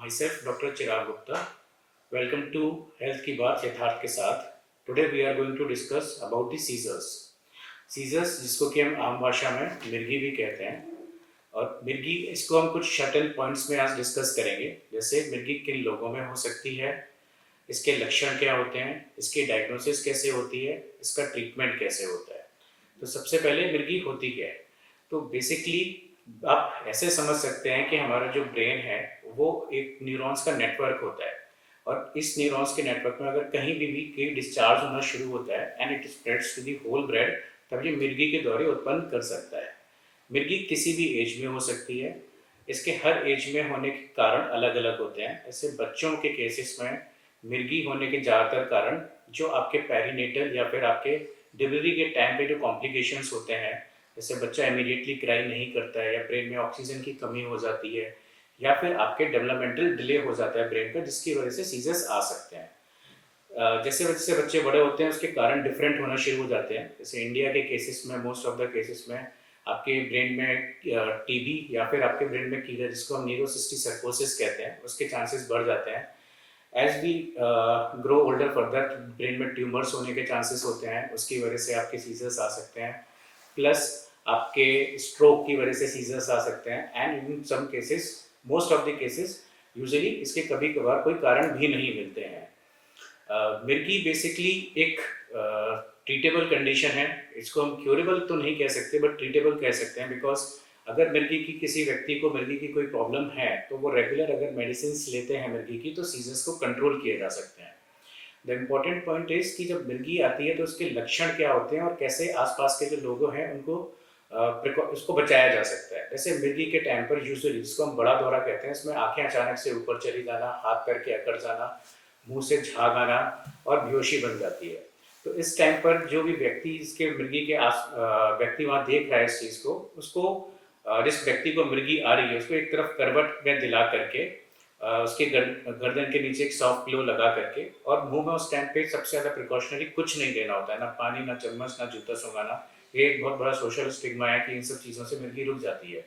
Myself, Dr. Chirag Gupta. Welcome to Health की बात यथार्थ के साथ. Today we are going to discuss about the seizures. Seizures जिसको कि हम आम भाषा में मिर्गी भी कहते हैं, और मिर्गी इसको हम कुछ शटल पॉइंट्स में आज डिस्कस करेंगे. जैसे मिर्गी किन लोगों में हो सकती है, इसके लक्षण क्या होते हैं, इसकी डायग्नोसिस कैसे होती है, इसका ट्रीटमेंट कैसे होता है. तो सबसे पहले मिर्गी होती क्या है. तो बेसिकली आप ऐसे समझ सकते हैं कि हमारा जो ब्रेन है वो एक न्यूरॉन्स का नेटवर्क होता है, और इस न्यूरॉन्स के नेटवर्क में अगर कहीं भी डिस्चार्ज होना शुरू होता है and it spreads to the whole brain, तब ये मिर्गी के दौरे उत्पन्न कर सकता है. मिर्गी किसी भी एज में हो सकती है. इसके हर एज में होने के कारण अलग अलग होते हैं. ऐसे बच्चों के केसेस में मिर्गी होने के ज़्यादातर कारण जो आपके पेरीनेटल या फिर आपके डिलीवरी के टाइम पे जो कॉम्प्लिकेशंस होते हैं, जैसे बच्चा इमीडिएटली क्राई नहीं करता है, या ब्रेन में ऑक्सीजन की कमी हो जाती है, या फिर आपके डेवलपमेंटल डिले हो जाता है ब्रेन का, जिसकी वजह से सीजर्स आ सकते हैं. जैसे जैसे बच्चे बड़े होते हैं उसके कारण डिफरेंट होना शुरू हो जाते हैं. जैसे इंडिया के केसेस में, मोस्ट ऑफ द केसेस में आपके ब्रेन में टीबी या फिर आपके ब्रेन में कीड़ा, जिसको हम न्यूरोसिस्टिक सर्कोसिस कहते हैं, उसके चांसेस बढ़ जाते हैं. As we grow older further, brain में ट्यूमर्स होने के चांसेस होते हैं, उसकी वजह से आपके सीजर्स आ सकते हैं. प्लस आपके स्ट्रोक की वजह से सीजर्स आ सकते हैं. And in some cases, most of the cases, usually इसके कभी कभार कोई कारण भी नहीं मिलते हैं. मिर्गी बेसिकली एक ट्रीटेबल कंडीशन है. इसको हम क्योरेबल तो नहीं कह सकते, बट ट्रीटेबल कह सकते हैं. बिकॉज अगर मिर्गी की किसी व्यक्ति को मिर्गी की कोई प्रॉब्लम है, तो वो रेगुलर अगर मेडिसिन लेते हैं मिर्गी की, तो सीजर्स को कंट्रोल किए जा सकते हैं. द इम्पॉर्टेंट पॉइंट इज कि जब मिर्गी आती है तो उसके लक्षण क्या होते हैं, और कैसे आसपास के जो लोग हैं उनको उसको बचाया जा सकता है. जैसे मिर्गी के टाइम पर यूजुअली, जिसको हम बड़ा दौरा कहते हैं, इसमें आंखें अचानक से ऊपर चली जाना, हाथ पैर के अकड़ जाना, मुंह से झाग आना और बेहोशी बन जाती है. तो इस टाइम पर जो भी व्यक्ति इसके मिर्गी के व्यक्ति वहाँ देख रहा है इस चीज़ को, उसको जिस व्यक्ति को मिर्गी आ रही है उसको एक तरफ करवट में दिला करके, उसके गर्दन के नीचे एक सॉफ्ट पिलो लगा करके, और मुंह में उस टाइम पे सबसे ज़्यादा प्रिकॉशनरी कुछ नहीं देना होता है, ना पानी, ना चम्मच, ना जूता सुंघाना. ये एक बहुत बड़ा सोशल स्टिग्मा है कि इन सब चीज़ों से मिर्गी रुक जाती है.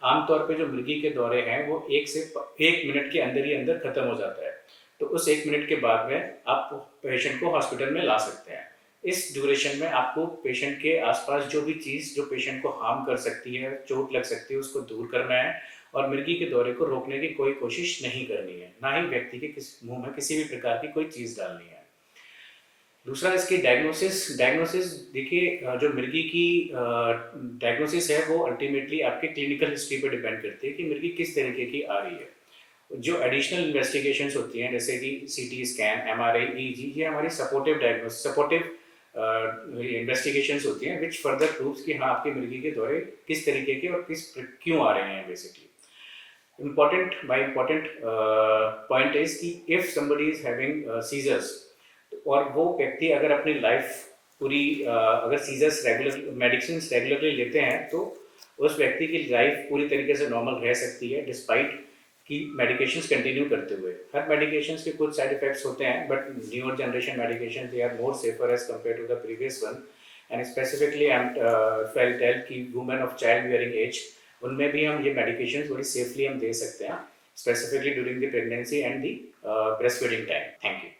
आमतौर पे जो मिर्गी के दौरे हैं वो 1 मिनट के अंदर ही अंदर खत्म हो जाता है. तो उस 1 मिनट के बाद में आप पेशेंट को हॉस्पिटल में ला सकते हैं. इस ड्यूरेशन में आपको पेशेंट के आसपास जो भी चीज़ जो पेशेंट को हार्म कर सकती है, चोट लग सकती है, उसको दूर करना है, और मिर्गी के दौरे को रोकने की कोई कोशिश नहीं करनी है, ना ही व्यक्ति के मुंह में किसी भी प्रकार की कोई चीज़ डालनी है. दूसरा, इसकी डायग्नोसिस देखिए, जो मिर्गी की डायग्नोसिस है वो अल्टीमेटली आपके क्लिनिकल हिस्ट्री पर डिपेंड करती है कि मिर्गी किस तरीके की आ रही है. जो एडिशनल इन्वेस्टिगेशंस होती हैं, जैसे कि सीटी स्कैन, एमआरआई, ईईजी, ये हमारी सपोर्टिव इन्वेस्टिगेशंस होती हैं, विच फर्दर प्रूव्स कि हाँ, आपके मिर्गी के दौरे किस तरीके के और क्यों आ रहे हैं. बेसिकली इम्पॉर्टेंट पॉइंट इज कि if somebody is having seizures, और वो व्यक्ति अगर अपनी लाइफ पूरी अगर सीजर्स रेगुलरली लेते हैं, तो उस व्यक्ति की लाइफ पूरी तरीके से नॉर्मल रह सकती है, डिस्पाइट कि मेडिकेशंस कंटिन्यू करते हुए. हर मेडिकेशंस के कुछ साइड इफेक्ट्स होते हैं, but newer generation medication they are more safer as compare to the previous one. And specifically I am tell कि women of child bearing age, उनमें भी हम ये मेडिकेशंस बड़ी सेफली हम दे सकते हैं, specifically during the pregnancy and the breast feeding time. Thank you.